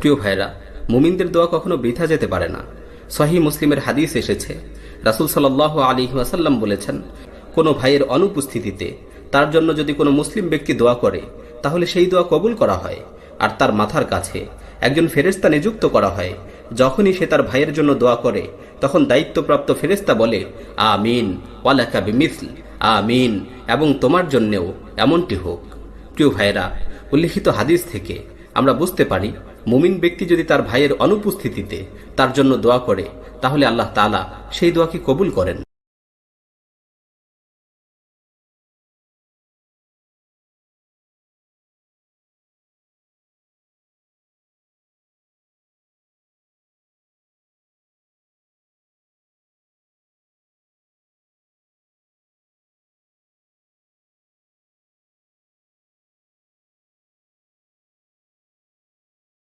প্রিয় ভাইরা, মুমিনদের দোয়া কখনো বৃথা যেতে পারে না। সহিহ মুসলিমের হাদিস এসেছে, রাসূল সাল্লাল্লাহু আলাইহি ওয়াসাল্লাম বলেছেন, কোনো ভাইয়ের অনুপস্থিতিতে তার জন্য যদি কোনো মুসলিম ব্যক্তি দোয়া করে তাহলে সেই দোয়া কবুল করা হয়, আর তার মাথার কাছে একজন ফেরেশতা নিযুক্ত করা হয়। যখনই সে তার ভাইয়ের জন্য দোয়া করে তখন দায়িত্বপ্রাপ্ত ফেরেশতা বলে, আমিন ওয়ালাকা বিমিসল, আমিন, এবং তোমার জন্যেও এমনটি হোক। প্রিয় ভাইয়েরা, উল্লিখিত হাদিস থেকে আমরা বুঝতে পারি, মুমিন ব্যক্তি যদি তার ভাইয়ের অনুপস্থিতিতে তার জন্য দোয়া করে তাহলে আল্লাহ তাআলা সেই দোয়াকে কবুল করেন।